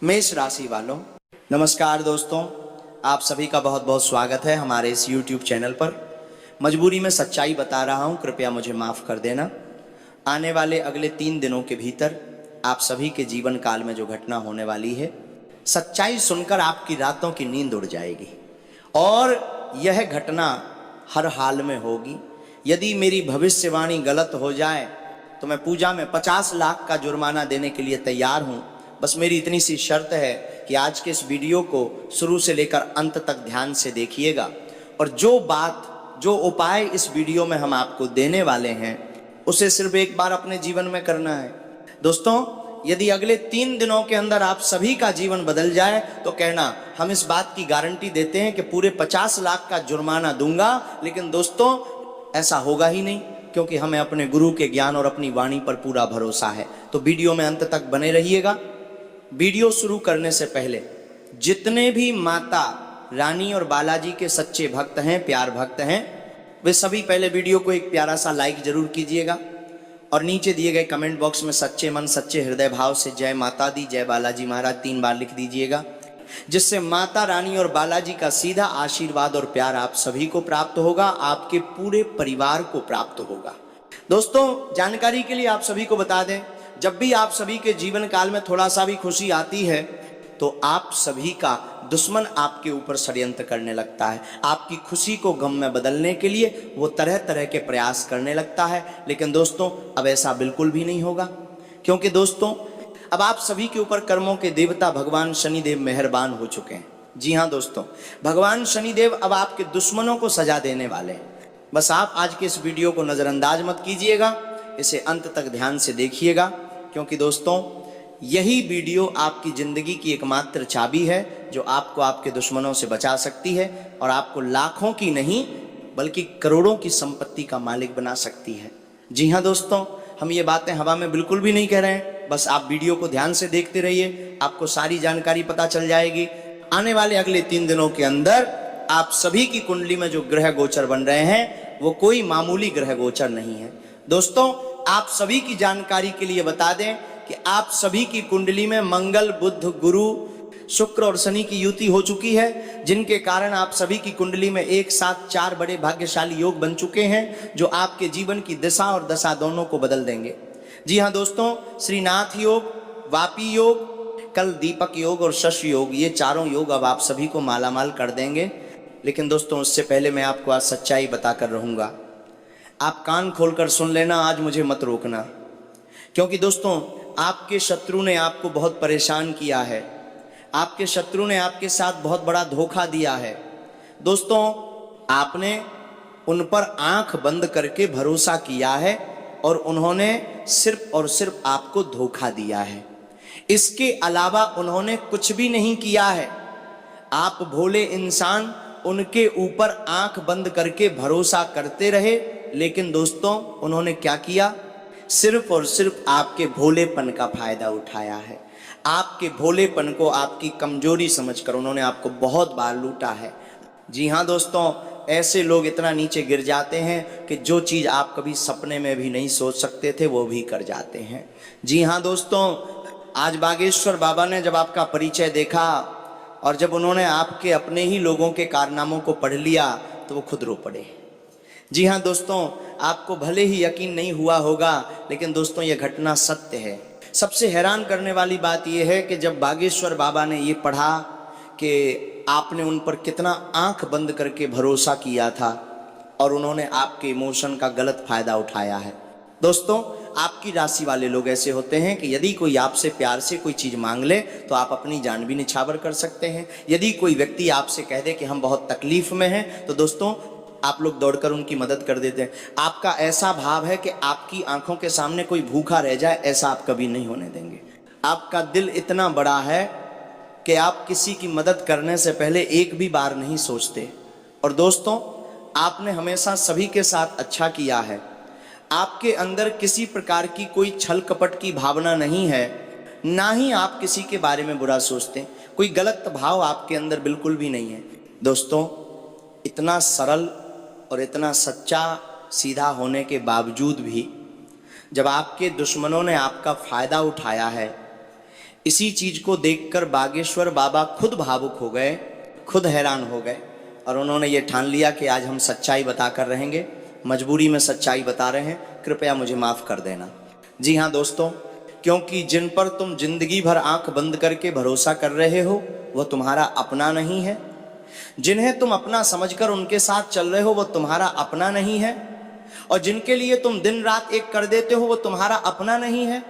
मेष राशि वालों, नमस्कार दोस्तों। आप सभी का बहुत बहुत स्वागत है हमारे इस YouTube चैनल पर। मजबूरी में सच्चाई बता रहा हूं, कृपया मुझे माफ़ कर देना। आने वाले अगले 3 दिनों के भीतर आप सभी के जीवन काल में जो घटना होने वाली है, सच्चाई सुनकर आपकी रातों की नींद उड़ जाएगी और यह घटना हर हाल में होगी। यदि मेरी भविष्यवाणी गलत हो जाए तो मैं पूजा में 50 लाख का जुर्माना देने के लिए तैयार हूं। बस मेरी इतनी सी शर्त है कि आज के इस वीडियो को शुरू से लेकर अंत तक ध्यान से देखिएगा और जो उपाय इस वीडियो में हम आपको देने वाले हैं उसे सिर्फ एक बार अपने जीवन में करना है। दोस्तों, यदि अगले 3 दिनों के अंदर आप सभी का जीवन बदल जाए तो कहना, हम इस बात की गारंटी देते हैं कि पूरे 50 लाख का जुर्माना दूंगा। लेकिन दोस्तों, ऐसा होगा ही नहीं, क्योंकि हमें अपने गुरु के ज्ञान और अपनी वाणी पर पूरा भरोसा है। तो वीडियो में अंत तक बने रहिएगा। वीडियो शुरू करने से पहले जितने भी माता रानी और बालाजी के सच्चे भक्त हैं, प्यार भक्त हैं, वे सभी पहले वीडियो को एक प्यारा सा लाइक जरूर कीजिएगा और नीचे दिए गए कमेंट बॉक्स में सच्चे मन सच्चे हृदय भाव से जय माता दी, जय बालाजी महाराज 3 बार लिख दीजिएगा, जिससे माता रानी और बालाजी का सीधा आशीर्वाद और प्यार आप सभी को प्राप्त होगा, आपके पूरे परिवार को प्राप्त होगा। दोस्तों, जानकारी के लिए आप सभी को बता दें, जब भी आप सभी के जीवन काल में थोड़ा सा भी खुशी आती है तो आप सभी का दुश्मन आपके ऊपर षड्यंत्र करने लगता है। आपकी खुशी को गम में बदलने के लिए वो तरह तरह के प्रयास करने लगता है। लेकिन दोस्तों, अब ऐसा बिल्कुल भी नहीं होगा, क्योंकि दोस्तों अब आप सभी के ऊपर कर्मों के देवता भगवान शनिदेव मेहरबान हो चुके हैं। जी हाँ दोस्तों, भगवान शनिदेव अब आपके दुश्मनों को सजा देने वाले हैं। बस आप आज के इस वीडियो को नज़रअंदाज मत कीजिएगा, इसे अंत तक ध्यान से देखिएगा, क्योंकि दोस्तों यही वीडियो आपकी ज़िंदगी की एकमात्र चाबी है जो आपको आपके दुश्मनों से बचा सकती है और आपको लाखों की नहीं बल्कि करोड़ों की संपत्ति का मालिक बना सकती है। जी हाँ दोस्तों, हम ये बातें हवा में बिल्कुल भी नहीं कह रहे हैं। बस आप वीडियो को ध्यान से देखते रहिए, आपको सारी जानकारी पता चल जाएगी। आने वाले अगले 3 दिनों के अंदर आप सभी की कुंडली में जो ग्रह गोचर बन रहे हैं वो कोई मामूली ग्रह गोचर नहीं है। दोस्तों, आप सभी की जानकारी के लिए बता दें कि आप सभी की कुंडली में मंगल, बुध, गुरु, शुक्र और शनि की युति हो चुकी है, जिनके कारण आप सभी की कुंडली में एक साथ 4 बड़े भाग्यशाली योग बन चुके हैं जो आपके जीवन की दिशा और दशा दोनों को बदल देंगे। जी हाँ दोस्तों, श्रीनाथ योग, वापी योग, कल दीपक योग और शश योग, ये चारों योग अब आप सभी को मालामाल कर देंगे। लेकिन दोस्तों, उससे पहले मैं आपको आज सच्चाई बताकर रहूँगा। आप कान खोलकर सुन लेना, आज मुझे मत रोकना, क्योंकि दोस्तों आपके शत्रु ने आपको बहुत परेशान किया है। आपके शत्रु ने आपके साथ बहुत बड़ा धोखा दिया है। दोस्तों, आपने उन पर आंख बंद करके भरोसा किया है और उन्होंने सिर्फ और सिर्फ आपको धोखा दिया है। इसके अलावा उन्होंने कुछ भी नहीं किया है। आप भोले इंसान उनके ऊपर आंख बंद करके भरोसा करते रहे, लेकिन दोस्तों उन्होंने क्या किया? सिर्फ और सिर्फ आपके भोलेपन का फायदा उठाया है। आपके भोलेपन को आपकी कमजोरी समझकर उन्होंने आपको बहुत बार लूटा है। जी हाँ दोस्तों, ऐसे लोग इतना नीचे गिर जाते हैं कि जो चीज़ आप कभी सपने में भी नहीं सोच सकते थे वो भी कर जाते हैं। जी हाँ दोस्तों, आज बागेश्वर बाबा ने जब आपका परिचय देखा और जब उन्होंने आपके अपने ही लोगों के कारनामों को पढ़ लिया तो वो खुद रो पड़े। जी हाँ दोस्तों, आपको भले ही यकीन नहीं हुआ होगा, लेकिन दोस्तों ये घटना सत्य है। सबसे हैरान करने वाली बात यह है कि जब बागेश्वर बाबा ने ये पढ़ा कि आपने उन पर कितना आंख बंद करके भरोसा किया था और उन्होंने आपके इमोशन का गलत फायदा उठाया है। दोस्तों, आपकी राशि वाले लोग ऐसे होते हैं कि यदि कोई आपसे प्यार से कोई चीज़ मांग ले तो आप अपनी जान भी निछावर कर सकते हैं। यदि कोई व्यक्ति आपसे कह दे कि हम बहुत तकलीफ में हैं तो दोस्तों आप लोग दौड़कर उनकी मदद कर देते हैं। आपका ऐसा भाव है कि आपकी आंखों के सामने कोई भूखा रह जाए, ऐसा आप कभी नहीं होने देंगे। आपका दिल इतना बड़ा है कि आप किसी की मदद करने से पहले एक भी बार नहीं सोचते। और दोस्तों, आपने हमेशा सभी के साथ अच्छा किया है। आपके अंदर किसी प्रकार की कोई छल कपट की भावना नहीं है, ना ही आप किसी के बारे में बुरा सोचते। कोई गलत भाव आपके अंदर बिल्कुल भी नहीं है। दोस्तों, इतना सरल और इतना सच्चा सीधा होने के बावजूद भी जब आपके दुश्मनों ने आपका फ़ायदा उठाया है, इसी चीज को देखकर बागेश्वर बाबा खुद भावुक हो गए, खुद हैरान हो गए और उन्होंने ये ठान लिया कि आज हम सच्चाई बताकर रहेंगे। मजबूरी में सच्चाई बता रहे हैं, कृपया मुझे माफ कर देना। जी हाँ दोस्तों, क्योंकि जिन पर तुम जिंदगी भर आंख बंद करके भरोसा कर रहे हो वह तुम्हारा अपना नहीं है। जिन्हें तुम अपना समझकर उनके साथ चल रहे हो वो तुम्हारा अपना नहीं है। और जिनके लिए तुम दिन रात एक कर देते हो वो तुम्हारा अपना नहीं है।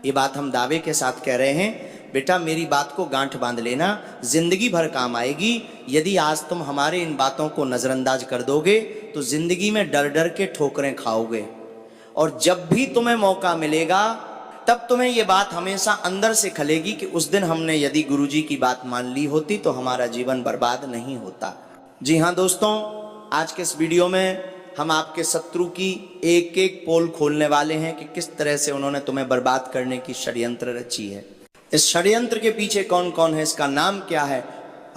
ये बात हम दावे के साथ कह रहे हैं। बेटा मेरी बात को गांठ बांध लेना, जिंदगी भर काम आएगी। यदि आज तुम हमारे इन बातों को नजरअंदाज कर दोगे तो जिंदगी में डर डर के ठोकरें खाओगे। और जब भी तुम्हें मौका मिलेगा तब तुम्हें ये बात हमेशा अंदर से खलेगी कि उस दिन हमने यदि गुरुजी की बात मान ली होती तो हमारा जीवन बर्बाद नहीं होता। जी हाँ दोस्तों, आज के इस वीडियो में हम आपके शत्रु की एक एक पोल खोलने वाले हैं कि किस तरह से उन्होंने तुम्हें बर्बाद करने की षड्यंत्र रची है। इस षड्यंत्र के पीछे कौन कौन है, इसका नाम क्या है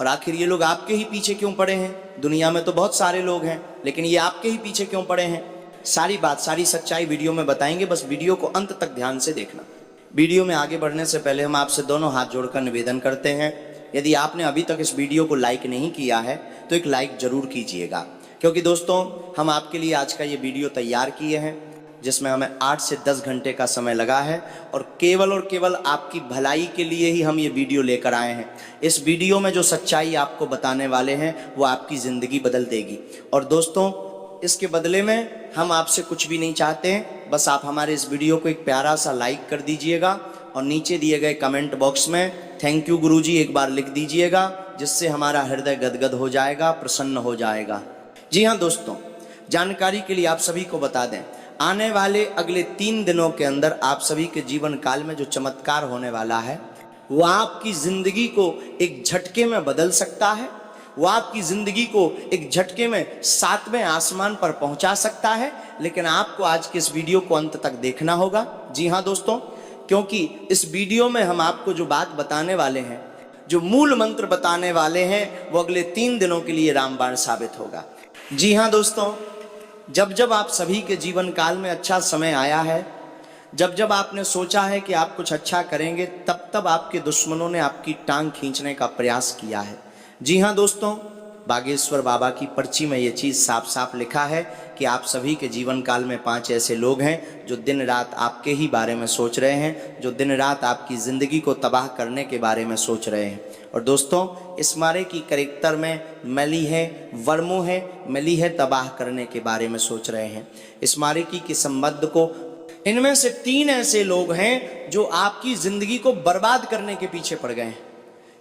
और आखिर ये लोग आपके ही पीछे क्यों पड़े हैं। दुनिया में तो बहुत सारे लोग हैं लेकिन ये आपके ही पीछे क्यों पड़े हैं। सारी बात, सारी सच्चाई वीडियो में बताएंगे, बस वीडियो को अंत तक ध्यान से देखना। वीडियो में आगे बढ़ने से पहले हम आपसे दोनों हाथ जोड़कर निवेदन करते हैं, यदि आपने अभी तक इस वीडियो को लाइक नहीं किया है तो एक लाइक जरूर कीजिएगा। क्योंकि दोस्तों हम आपके लिए आज का ये वीडियो तैयार किए हैं जिसमें हमें 8 से 10 घंटे का समय लगा है और केवल आपकी भलाई के लिए ही हम ये वीडियो लेकर आए हैं। इस वीडियो में जो सच्चाई आपको बताने वाले हैं वो आपकी ज़िंदगी बदल देगी। और दोस्तों इसके बदले में हम आपसे कुछ भी नहीं चाहते हैं, बस आप हमारे इस वीडियो को एक प्यारा सा लाइक कर दीजिएगा और नीचे दिए गए कमेंट बॉक्स में थैंक यू गुरुजी एक बार लिख दीजिएगा, जिससे हमारा हृदय गदगद हो जाएगा, प्रसन्न हो जाएगा। जी हाँ दोस्तों, जानकारी के लिए आप सभी को बता दें, आने वाले अगले 3 दिनों के अंदर आप सभी के जीवन काल में जो चमत्कार होने वाला है वो आपकी जिंदगी को एक झटके में बदल सकता है। वो आपकी जिंदगी को एक झटके में 7वें आसमान पर पहुंचा सकता है। लेकिन आपको आज के इस वीडियो को अंत तक देखना होगा। जी हाँ दोस्तों, क्योंकि इस वीडियो में हम आपको जो बात बताने वाले हैं, जो मूल मंत्र बताने वाले हैं, वो अगले 3 दिनों के लिए रामबाण साबित होगा। जी हाँ दोस्तों, जब जब आप सभी के जीवन काल में अच्छा समय आया है, जब जब आपने सोचा है कि आप कुछ अच्छा करेंगे, तब तब आपके दुश्मनों ने आपकी टांग खींचने का प्रयास किया है। जी हाँ दोस्तों, बागेश्वर बाबा की पर्ची में ये चीज़ साफ साफ लिखा है कि आप सभी के जीवन काल में 5 ऐसे लोग हैं जो दिन रात आपके ही बारे में सोच रहे हैं, जो दिन रात आपकी ज़िंदगी को तबाह करने के बारे में सोच रहे हैं। और दोस्तों इस मारे की करेक्टर में मली है, वर्मो है, मिली है तबाह करने के बारे में सोच रहे हैं। इस मारे की संबंध को इनमें से 3 ऐसे लोग हैं जो आपकी ज़िंदगी को बर्बाद करने के पीछे पड़ गए हैं।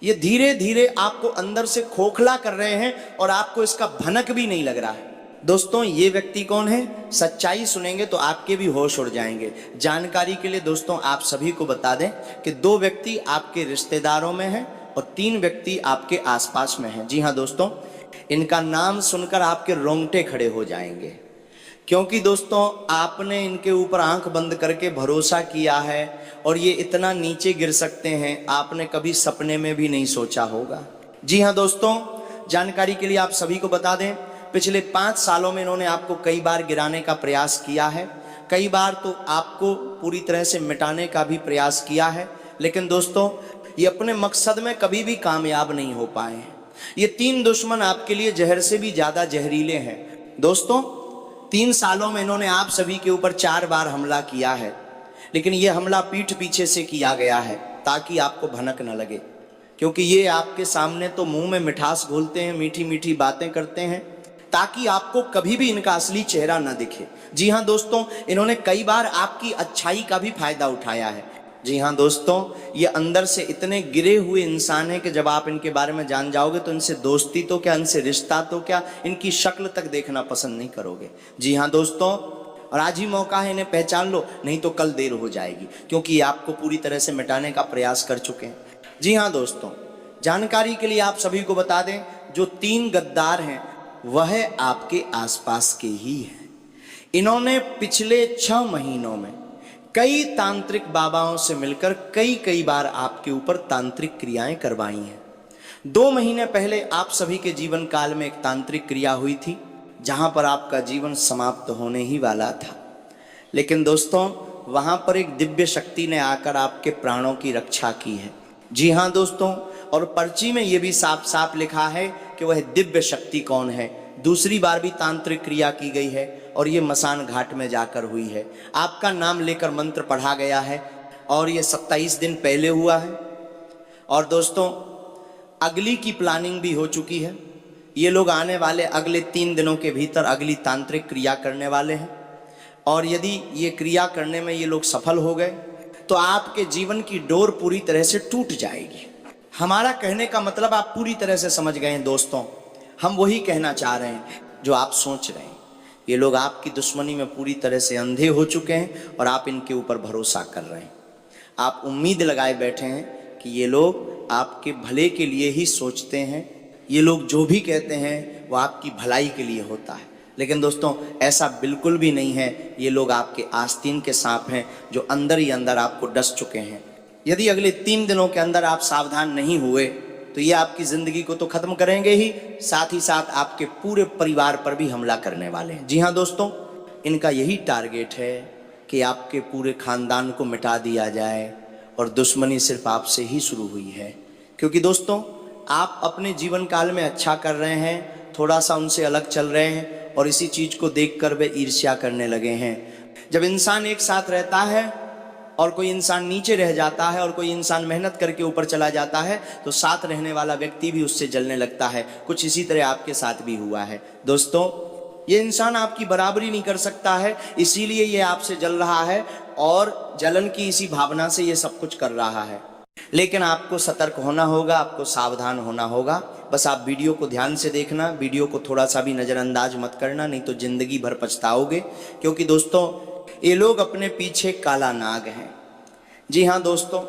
ये धीरे धीरे आपको अंदर से खोखला कर रहे हैं और आपको इसका भनक भी नहीं लग रहा है। दोस्तों ये व्यक्ति कौन है, सच्चाई सुनेंगे तो आपके भी होश उड़ जाएंगे। जानकारी के लिए दोस्तों आप सभी को बता दें कि 2 व्यक्ति आपके रिश्तेदारों में हैं और 3 व्यक्ति आपके आसपास में हैं। जी हाँ दोस्तों, इनका नाम सुनकर आपके रोंगटे खड़े हो जाएंगे, क्योंकि दोस्तों आपने इनके ऊपर आंख बंद करके भरोसा किया है और ये इतना नीचे गिर सकते हैं आपने कभी सपने में भी नहीं सोचा होगा। जी हाँ दोस्तों, जानकारी के लिए आप सभी को बता दें, पिछले 5 सालों में इन्होंने आपको कई बार गिराने का प्रयास किया है, कई बार तो आपको पूरी तरह से मिटाने का भी प्रयास किया है। लेकिन दोस्तों ये अपने मकसद में कभी भी कामयाब नहीं हो पाए हैं। ये 3 दुश्मन आपके लिए जहर से भी ज़्यादा जहरीले हैं। दोस्तों 3 सालों में इन्होंने आप सभी के ऊपर 4 बार हमला किया है, लेकिन ये हमला पीठ पीछे से किया गया है ताकि आपको भनक न लगे, क्योंकि ये आपके सामने तो मुंह में मिठास घोलते हैं, मीठी मीठी बातें करते हैं ताकि आपको कभी भी इनका असली चेहरा न दिखे। जी हाँ दोस्तों, इन्होंने कई बार आपकी अच्छाई का भी फायदा उठाया है। जी हाँ दोस्तों, ये अंदर से इतने गिरे हुए इंसान हैं कि जब आप इनके बारे में जान जाओगे तो इनसे दोस्ती तो क्या, इनसे रिश्ता तो क्या, इनकी शक्ल तक देखना पसंद नहीं करोगे। जी हाँ दोस्तों, और आज ही मौका है, इन्हें पहचान लो, नहीं तो कल देर हो जाएगी, क्योंकि ये आपको पूरी तरह से मिटाने का प्रयास कर चुके हैं। जी हाँ दोस्तों, जानकारी के लिए आप सभी को बता दें, जो 3 गद्दार हैं वह आपके आसपास के ही हैं। इन्होंने पिछले 6 महीनों में कई तांत्रिक बाबाओं से मिलकर कई बार आपके ऊपर तांत्रिक क्रियाएं करवाई हैं। 2 महीने पहले आप सभी के जीवन काल में एक तांत्रिक क्रिया हुई थी जहां पर आपका जीवन समाप्त होने ही वाला था। लेकिन दोस्तों वहां पर एक दिव्य शक्ति ने आकर आपके प्राणों की रक्षा की है। जी हाँ दोस्तों, और पर्ची में ये भी साफ साफ लिखा है कि वह दिव्य शक्ति कौन है। दूसरी बार भी तांत्रिक क्रिया की गई है और ये मसान घाट में जाकर हुई है। आपका नाम लेकर मंत्र पढ़ा गया है और ये 27 दिन पहले हुआ है। और दोस्तों, अगली की प्लानिंग भी हो चुकी है। ये लोग आने वाले अगले 3 दिनों के भीतर अगली तांत्रिक क्रिया करने वाले हैं, और यदि ये क्रिया करने में ये लोग सफल हो गए तो आपके जीवन की डोर पूरी तरह से टूट जाएगी। हमारा कहने का मतलब आप पूरी तरह से समझ गए हैं दोस्तों। हम वही कहना चाह रहे हैं जो आप सोच रहे हैं। ये लोग आपकी दुश्मनी में पूरी तरह से अंधे हो चुके हैं और आप इनके ऊपर भरोसा कर रहे हैं। आप उम्मीद लगाए बैठे हैं कि ये लोग आपके भले के लिए ही सोचते हैं। ये लोग जो भी कहते हैं वो आपकी भलाई के लिए होता है। लेकिन दोस्तों, ऐसा बिल्कुल भी नहीं है। ये लोग आपके आस्तीन के सांप हैं जो अंदर ही अंदर आपको डस चुके हैं। यदि अगले 3 दिनों के अंदर आप सावधान नहीं हुए तो ये आपकी ज़िंदगी को तो ख़त्म करेंगे ही, साथ ही साथ आपके पूरे परिवार पर भी हमला करने वाले हैं। जी हाँ दोस्तों, इनका यही टारगेट है कि आपके पूरे ख़ानदान को मिटा दिया जाए, और दुश्मनी सिर्फ आपसे ही शुरू हुई है। क्योंकि दोस्तों, आप अपने जीवन काल में अच्छा कर रहे हैं, थोड़ा सा उनसे अलग चल रहे हैं, और इसी चीज़ को देखकर वे ईर्ष्या करने लगे हैं। जब इंसान एक साथ रहता है और कोई इंसान नीचे रह जाता है और कोई इंसान मेहनत करके ऊपर चला जाता है तो साथ रहने वाला व्यक्ति भी उससे जलने लगता है। कुछ इसी तरह आपके साथ भी हुआ है दोस्तों। ये इंसान आपकी बराबरी नहीं कर सकता है, इसीलिए ये आपसे जल रहा है और जलन की इसी भावना से ये सब कुछ कर रहा है। लेकिन आपको सतर्क होना होगा, आपको सावधान होना होगा। बस आप वीडियो को ध्यान से देखना, वीडियो को थोड़ा सा भी नज़रअंदाज मत करना, नहीं तो ज़िंदगी भर पछताओगे। क्योंकि दोस्तों, ये लोग अपने पीछे काला नाग हैं। जी हाँ दोस्तों,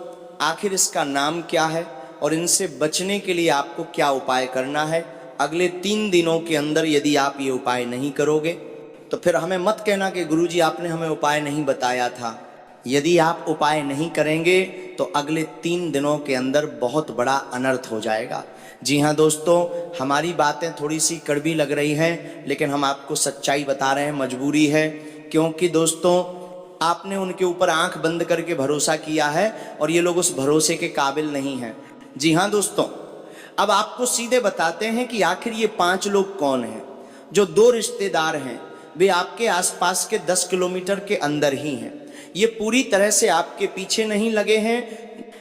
आखिर इसका नाम क्या है और इनसे बचने के लिए आपको क्या उपाय करना है, अगले 3 दिनों के अंदर यदि आप ये उपाय नहीं करोगे तो फिर हमें मत कहना कि गुरुजी आपने हमें उपाय नहीं बताया था। यदि आप उपाय नहीं करेंगे तो अगले 3 दिनों के अंदर बहुत बड़ा अनर्थ हो जाएगा। जी हाँ दोस्तों, हमारी बातें थोड़ी सी कड़वी लग रही हैं, लेकिन हम आपको सच्चाई बता रहे हैं, मजबूरी है। क्योंकि दोस्तों, आपने उनके ऊपर आंख बंद करके भरोसा किया है और ये लोग उस भरोसे के काबिल नहीं हैं। जी हाँ दोस्तों, अब आपको सीधे बताते हैं कि आखिर ये 5 लोग कौन हैं। जो 2 रिश्तेदार हैं वे आपके आसपास के 10 किलोमीटर के अंदर ही हैं। ये पूरी तरह से आपके पीछे नहीं लगे हैं,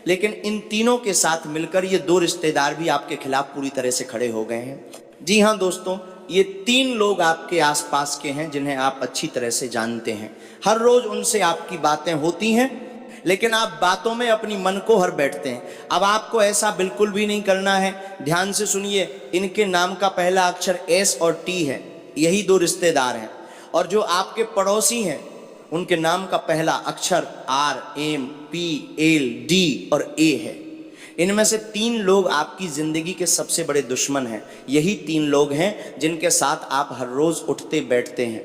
लेकिन इन तीनों के साथ मिलकर ये 2 रिश्तेदार भी आपके खिलाफ पूरी तरह से खड़े हो गए हैं। जी हाँ दोस्तों, ये 3 लोग आपके आसपास के हैं जिन्हें आप अच्छी तरह से जानते हैं। हर रोज उनसे आपकी बातें होती हैं, लेकिन आप बातों में अपनी मन को हर बैठते हैं। अब आपको ऐसा बिल्कुल भी नहीं करना है। ध्यान से सुनिए, इनके नाम का पहला अक्षर S और T है। यही 2 रिश्तेदार हैं। और जो आपके पड़ोसी हैं उनके नाम का पहला अक्षर R, M, P, L, D और A है। इनमें से 3 लोग आपकी जिंदगी के सबसे बड़े दुश्मन हैं। यही 3 लोग हैं जिनके साथ आप हर रोज उठते बैठते हैं।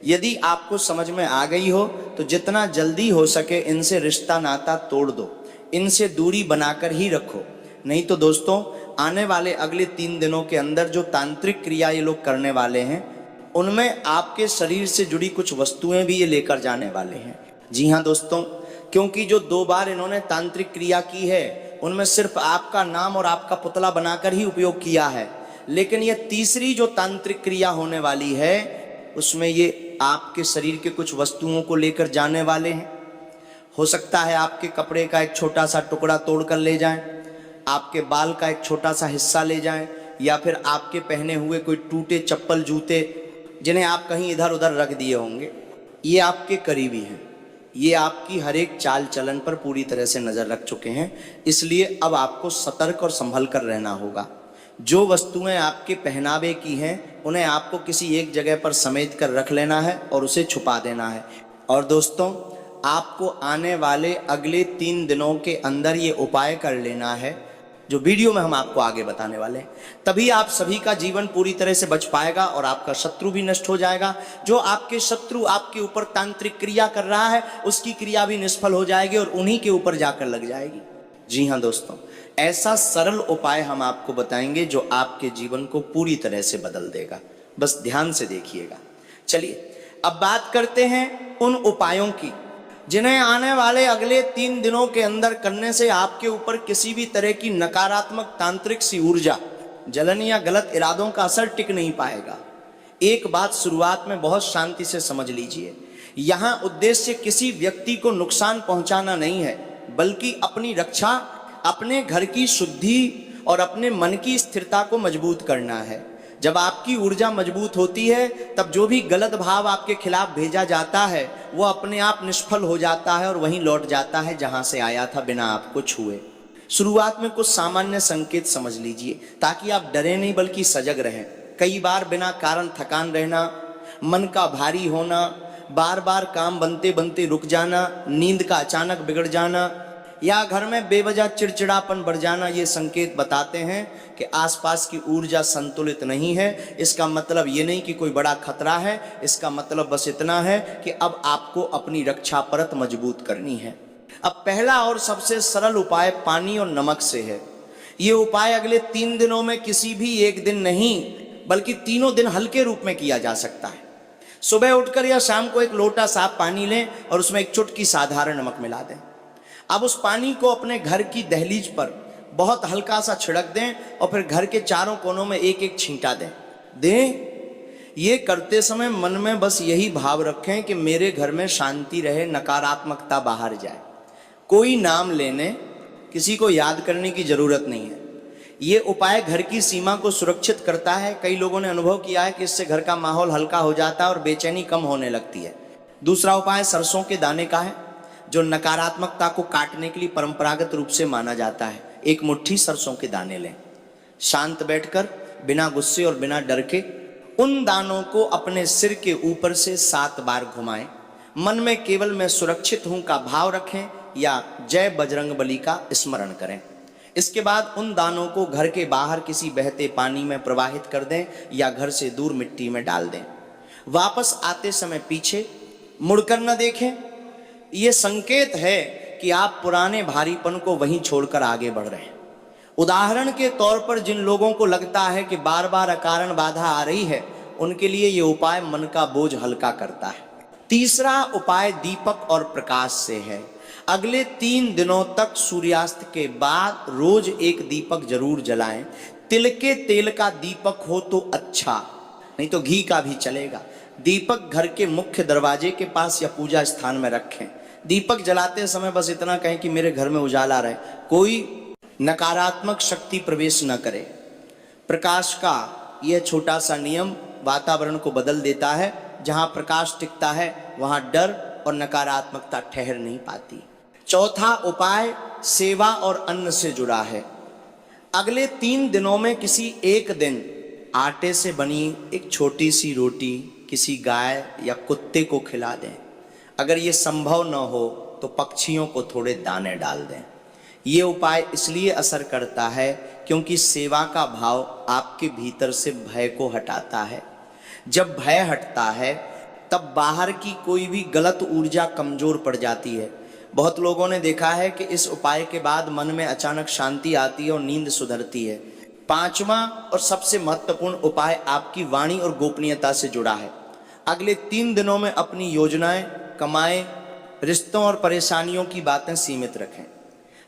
यदि आपको समझ में आ गई हो तो जितना जल्दी हो सके इनसे रिश्ता नाता तोड़ दो, इनसे दूरी बनाकर ही रखो। नहीं तो दोस्तों, आने वाले अगले 3 दिनों के अंदर जो तांत्रिक क्रिया ये लोग करने वाले हैं उनमें आपके शरीर से जुड़ी कुछ वस्तुएं भी ये लेकर जाने वाले हैं। जी हाँ दोस्तों, क्योंकि जो 2 बार इन्होंने तांत्रिक क्रिया की है उनमें सिर्फ आपका नाम और आपका पुतला बनाकर ही उपयोग किया है, लेकिन ये तीसरी जो तांत्रिक क्रिया होने वाली है उसमें ये आपके शरीर के कुछ वस्तुओं को लेकर जाने वाले हैं। हो सकता है आपके कपड़े का एक छोटा सा टुकड़ा तोड़ कर ले जाएं, आपके बाल का एक छोटा सा हिस्सा ले जाएं, या फिर आपके पहने हुए कोई टूटे चप्पल जूते जिन्हें आप कहीं इधर उधर रख दिए होंगे। ये आपके करीबी हैं, ये आपकी हर एक चाल चलन पर पूरी तरह से नज़र रख चुके हैं। इसलिए अब आपको सतर्क और संभल कर रहना होगा। जो वस्तुएं आपके पहनावे की हैं उन्हें आपको किसी एक जगह पर समेट कर रख लेना है और उसे छुपा देना है। और दोस्तों, आपको आने वाले अगले 3 दिनों के अंदर ये उपाय कर लेना है जो वीडियो में हम आपको आगे बताने वाले हैं। तभी आप सभी का जीवन पूरी तरह से बच पाएगा और आपका शत्रु भी नष्ट हो जाएगा। जो आपके शत्रु आपके ऊपर तांत्रिक क्रिया कर रहा है उसकी क्रिया भी निष्फल हो जाएगी और उन्हीं के ऊपर जाकर लग जाएगी। जी हाँ दोस्तों, ऐसा सरल उपाय हम आपको बताएंगे जो आपके जीवन को पूरी तरह से बदल देगा। बस ध्यान से देखिएगा। चलिए अब बात करते हैं उन उपायों की जिन्हें आने वाले अगले 3 दिनों के अंदर करने से आपके ऊपर किसी भी तरह की नकारात्मक तांत्रिक सी ऊर्जा, जलन या गलत इरादों का असर टिक नहीं पाएगा। एक बात शुरुआत में बहुत शांति से समझ लीजिए, यहाँ उद्देश्य किसी व्यक्ति को नुकसान पहुंचाना नहीं है, बल्कि अपनी रक्षा, अपने घर की शुद्धि और अपने मन की स्थिरता को मजबूत करना है। जब आपकी ऊर्जा मजबूत होती है, तब जो भी गलत भाव आपके खिलाफ भेजा जाता है वो अपने आप निष्फल हो जाता है और वहीं लौट जाता है जहां से आया था, बिना आपको छुए। शुरुआत में कुछ सामान्य संकेत समझ लीजिए ताकि आप डरे नहीं बल्कि सजग रहें। कई बार बिना कारण थकान रहना, मन का भारी होना, बार बार काम बनते बनते रुक जाना, नींद का अचानक बिगड़ जाना या घर में बेवजह चिड़चिड़ापन बढ़ जाना, ये संकेत बताते हैं कि आसपास की ऊर्जा संतुलित नहीं है। इसका मतलब ये नहीं कि कोई बड़ा खतरा है, इसका मतलब बस इतना है कि अब आपको अपनी रक्षा परत मजबूत करनी है। अब पहला और सबसे सरल उपाय पानी और नमक से है। ये उपाय अगले 3 दिनों में किसी भी एक दिन नहीं बल्कि तीनों दिन हल्के रूप में किया जा सकता है। सुबह उठकर या शाम को एक लोटा साफ पानी लें और उसमें एक चुटकी साधारण नमक मिला दें। अब उस पानी को अपने घर की दहलीज पर बहुत हल्का सा छिड़क दें और फिर घर के चारों कोनों में एक एक छींटा दें। ये करते समय मन में बस यही भाव रखें कि मेरे घर में शांति रहे, नकारात्मकता बाहर जाए। कोई नाम लेने, किसी को याद करने की जरूरत नहीं है। ये उपाय घर की सीमा को सुरक्षित करता है। कई लोगों ने अनुभव किया है कि इससे घर का माहौल हल्का हो जाता है और बेचैनी कम होने लगती है। दूसरा उपाय सरसों के दाने का है, जो नकारात्मकता को काटने के लिए परंपरागत रूप से माना जाता है। एक मुट्ठी सरसों के दाने लें, शांत बैठकर बिना गुस्से और बिना डर के उन दानों को अपने सिर के ऊपर से 7 बार घुमाएं। मन में केवल मैं सुरक्षित हूं का भाव रखें या जय बजरंगबली का स्मरण करें। इसके बाद उन दानों को घर के बाहर किसी बहते पानी में प्रवाहित कर दें या घर से दूर मिट्टी में डाल दें। वापस आते समय पीछे मुड़कर न देखें। ये संकेत है कि आप पुराने भारीपन को वहीं छोड़कर आगे बढ़ रहे हैं। उदाहरण के तौर पर जिन लोगों को लगता है कि बार बार अकारण बाधा आ रही है, उनके लिए ये उपाय मन का बोझ हल्का करता है। तीसरा उपाय दीपक और प्रकाश से है। अगले 3 दिनों तक सूर्यास्त के बाद रोज एक दीपक जरूर जलाएं। तिल के तेल का दीपक हो तो अच्छा, नहीं तो घी का भी चलेगा। दीपक घर के मुख्य दरवाजे के पास या पूजा स्थान में रखें। दीपक जलाते समय बस इतना कहें कि मेरे घर में उजाला रहे, कोई नकारात्मक शक्ति प्रवेश न करे। प्रकाश का यह छोटा सा नियम वातावरण को बदल देता है। जहां प्रकाश टिकता है वहां डर और नकारात्मकता ठहर नहीं पाती। चौथा उपाय सेवा और अन्न से जुड़ा है। अगले 3 दिनों में किसी एक दिन आटे से बनी एक छोटी सी रोटी किसी गाय या कुत्ते को खिला दें। अगर ये संभव न हो तो पक्षियों को थोड़े दाने डाल दें। ये उपाय इसलिए असर करता है क्योंकि सेवा का भाव आपके भीतर से भय को हटाता है। जब भय हटता है तब बाहर की कोई भी गलत ऊर्जा कमजोर पड़ जाती है। बहुत लोगों ने देखा है कि इस उपाय के बाद मन में अचानक शांति आती है और नींद सुधरती है। 5वां और सबसे महत्वपूर्ण उपाय आपकी वाणी और गोपनीयता से जुड़ा है। अगले 3 दिनों में अपनी योजनाएं, कमाएं, रिश्तों और परेशानियों की बातें सीमित रखें।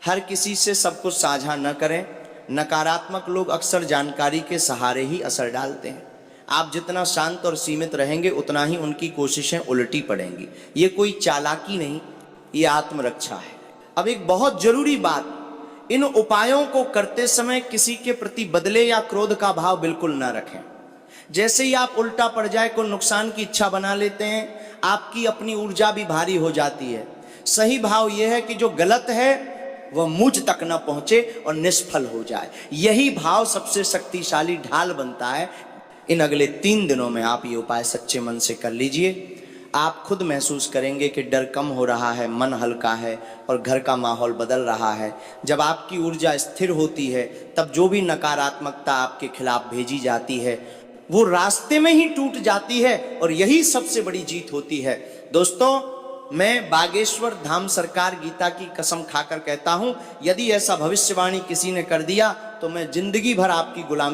हर किसी से सब कुछ साझा न करें। नकारात्मक लोग अक्सर जानकारी के सहारे ही असर डालते हैं। आप जितना शांत और सीमित रहेंगे उतना ही उनकी कोशिशें उल्टी पड़ेंगी। ये कोई चालाकी नहीं, ये आत्मरक्षा है। अब एक बहुत जरूरी बात, इन उपायों को करते समय किसी के प्रति बदले या क्रोध का भाव बिल्कुल ना रखें। जैसे ही आप उल्टा पड़ जाए कोई नुकसान की इच्छा बना लेते हैं, आपकी अपनी ऊर्जा भी भारी हो जाती है। सही भाव यह है कि जो गलत है वह मुझ तक न पहुंचे और निष्फल हो जाए। यही भाव सबसे शक्तिशाली ढाल बनता है। इन अगले 3 दिनों में आप ये उपाय सच्चे मन से कर लीजिए। आप खुद महसूस करेंगे कि डर कम हो रहा है, मन हल्का है और घर का माहौल बदल रहा है। जब आपकी ऊर्जा स्थिर होती है तब जो भी नकारात्मकता आपके खिलाफ भेजी जाती है वो रास्ते में ही टूट जाती है और यही सबसे बड़ी जीत होती है। दोस्तों, मैं बागेश्वर धाम सरकार गीता की कसम खाकर कहता हूं, यदि ऐसा भविष्यवाणी किसी ने कर दिया तो मैं जिंदगी भर आपकी गुलामी